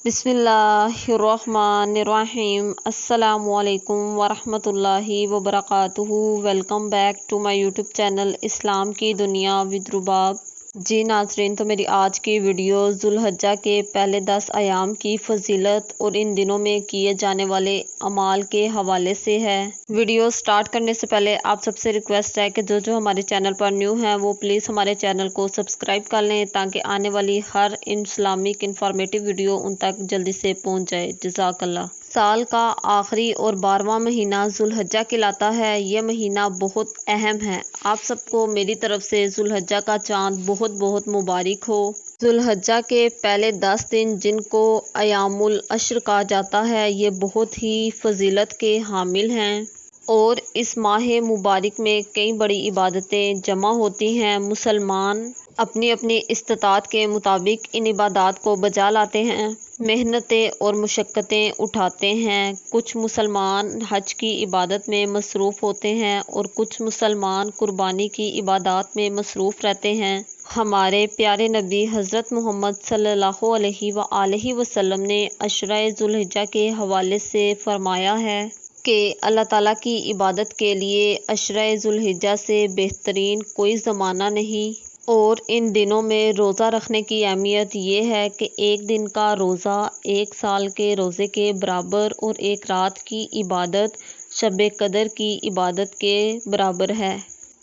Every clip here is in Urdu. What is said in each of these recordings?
بسم اللہ الرحمن الرحیم۔ السلام علیکم ورحمۃ اللہ وبرکاتہ۔ Welcome back to my YouTube channel اسلام کی دنیا ود رباب۔ جی ناظرین، تو میری آج کی ویڈیو ذوالحجہ کے پہلے 10 ایام کی فضیلت اور ان دنوں میں کیے جانے والے اعمال کے حوالے سے ہے۔ ویڈیو سٹارٹ کرنے سے پہلے آپ سب سے ریکویسٹ ہے کہ جو ہمارے چینل پر نیو ہیں وہ پلیز ہمارے چینل کو سبسکرائب کر لیں تاکہ آنے والی ہر اسلامک انفارمیٹیو ویڈیو ان تک جلدی سے پہنچ جائے۔ جزاک اللہ۔ سال کا آخری اور 12واں مہینہ ذوالحجہ کہلاتا ہے۔ یہ مہینہ بہت اہم ہے۔ آپ سب کو میری طرف سے ذوالحجہ کا چاند بہت بہت مبارک ہو۔ ذوالحجہ کے پہلے 10 دن جن کو ایام العشر کہا جاتا ہے، یہ بہت ہی فضیلت کے حامل ہیں اور اس ماہ مبارک میں کئی بڑی عبادتیں جمع ہوتی ہیں۔ مسلمان اپنی اپنی استطاعت کے مطابق ان عبادات کو بجا لاتے ہیں، محنتیں اور مشقتیں اٹھاتے ہیں۔ کچھ مسلمان حج کی عبادت میں مصروف ہوتے ہیں اور کچھ مسلمان قربانی کی عبادات میں مصروف رہتے ہیں۔ ہمارے پیارے نبی حضرت محمد صلی اللہ علیہ وآلہ وسلم نے عشرہ ذوالحجہ کے حوالے سے فرمایا ہے کہ اللہ تعالیٰ کی عبادت کے لیے عشرہ ذوالحجہ سے بہترین کوئی زمانہ نہیں، اور ان دنوں میں روزہ رکھنے کی اہمیت یہ ہے کہ ایک دن کا روزہ 1 سال کے روزے کے برابر اور ایک رات کی عبادت شب قدر کی عبادت کے برابر ہے۔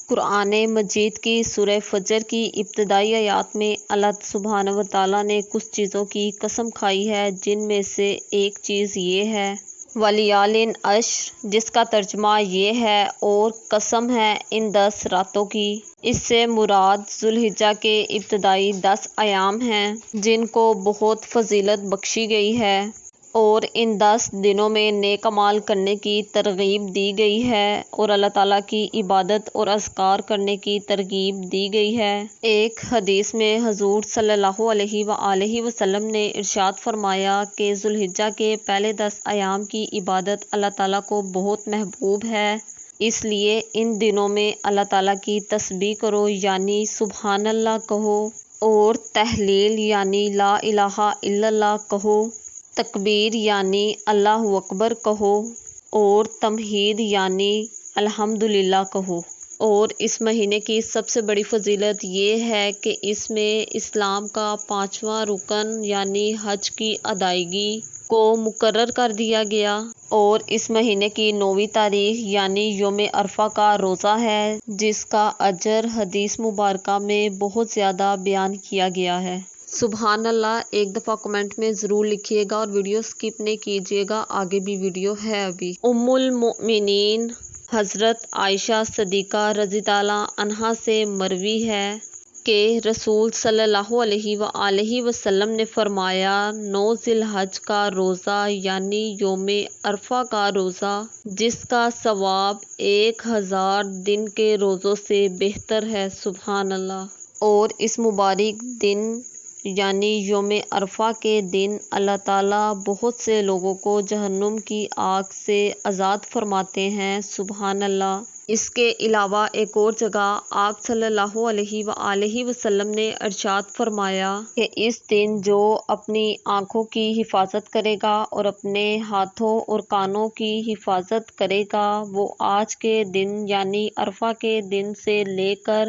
قرآن مجید کی سورہ فجر کی ابتدائی آیات میں اللہ سبحانہ وتعالیٰ نے کچھ چیزوں کی قسم کھائی ہے، جن میں سے ایک چیز یہ ہے وَلَيَالٍ عَشْرٍ، جس کا ترجمہ یہ ہے اور قسم ہے ان 10 راتوں کی۔ اس سے مراد ذوالحجہ کے ابتدائی 10 ایام ہیں جن کو بہت فضیلت بخشی گئی ہے اور ان 10 دنوں میں نیک اعمال کرنے کی ترغیب دی گئی ہے اور اللہ تعالیٰ کی عبادت اور اذکار کرنے کی ترغیب دی گئی ہے۔ ایک حدیث میں حضور صلی اللہ علیہ وآلہ وسلم نے ارشاد فرمایا کہ ذوالحجہ کے پہلے 10 ایام کی عبادت اللہ تعالیٰ کو بہت محبوب ہے، اس لیے ان دنوں میں اللہ تعالیٰ کی تسبیح کرو یعنی سبحان اللہ کہو، اور تحلیل یعنی لا الہ الا اللہ کہو، تکبیر یعنی اللہ اکبر کہو، اور تمہید یعنی الحمدللہ کہو۔ اور اس مہینے کی سب سے بڑی فضیلت یہ ہے کہ اس میں اسلام کا 5واں رکن یعنی حج کی ادائیگی کو مقرر کر دیا گیا، اور اس مہینے کی 9ویں تاریخ یعنی یوم عرفہ کا روزہ ہے، جس کا اجر حدیث مبارکہ میں بہت زیادہ بیان کیا گیا ہے۔ سبحان اللہ ایک دفعہ کمنٹ میں ضرور لکھیے گا اور ویڈیو سکپ نہیں کیجیے گا، آگے بھی ویڈیو ہے ابھی۔ ام المؤمنین حضرت عائشہ صدیقہ رضی اللہ عنہا سے مروی ہے کہ رسول صلی اللہ علیہ وآلہ وسلم نے فرمایا 9 ذی الحجہ کا روزہ یعنی یوم عرفہ کا روزہ، جس کا ثواب 1000 دن کے روزوں سے بہتر ہے۔ سبحان اللہ۔ اور اس مبارک دن یعنی یوم عرفہ کے دن اللہ تعالیٰ بہت سے لوگوں کو جہنم کی آگ سے آزاد فرماتے ہیں۔ سبحان اللہ۔ اس کے علاوہ ایک اور جگہ آپ صلی اللہ علیہ وآلہ وسلم نے ارشاد فرمایا کہ اس دن جو اپنی آنکھوں کی حفاظت کرے گا اور اپنے ہاتھوں اور کانوں کی حفاظت کرے گا، وہ آج کے دن یعنی عرفہ کے دن سے لے کر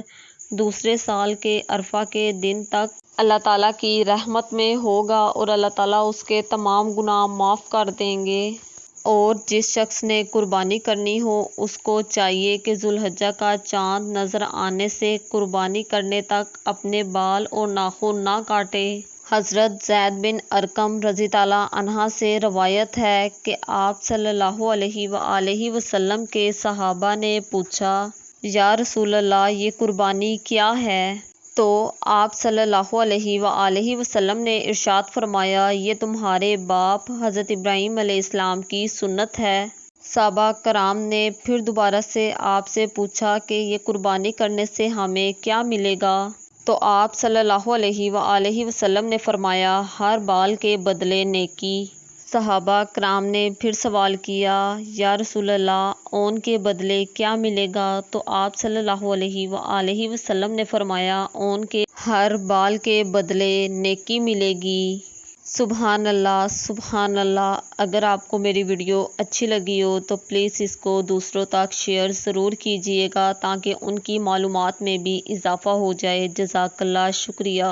دوسرے سال کے عرفہ کے دن تک اللہ تعالیٰ کی رحمت میں ہوگا اور اللہ تعالیٰ اس کے تمام گناہ معاف کر دیں گے۔ اور جس شخص نے قربانی کرنی ہو اس کو چاہیے کہ ذوالحجہ کا چاند نظر آنے سے قربانی کرنے تک اپنے بال اور ناخن نہ کاٹے۔ حضرت زید بن ارقم رضی اللہ عنہ سے روایت ہے کہ آپ صلی اللہ علیہ وآلہ وسلم کے صحابہ نے پوچھا یا رسول اللہ یہ قربانی کیا ہے؟ تو آپ صلی اللہ علیہ وآلہ وسلم نے ارشاد فرمایا یہ تمہارے باپ حضرت ابراہیم علیہ السلام کی سنت ہے۔ صحابہ کرام نے پھر دوبارہ سے آپ سے پوچھا کہ یہ قربانی کرنے سے ہمیں کیا ملے گا؟ تو آپ صلی اللہ علیہ وآلہ وسلم نے فرمایا ہر بال کے بدلے نیکی۔ صحابہ کرام نے پھر سوال کیا یا رسول اللہ اون کے بدلے کیا ملے گا؟ تو آپ صلی اللہ علیہ وآلہ وسلم نے فرمایا اون کے ہر بال کے بدلے نیکی ملے گی۔ سبحان اللہ سبحان اللہ۔ اگر آپ کو میری ویڈیو اچھی لگی ہو تو پلیز اس کو دوسروں تک شیئر ضرور کیجیے گا تاکہ ان کی معلومات میں بھی اضافہ ہو جائے۔ جزاک اللہ، شکریہ۔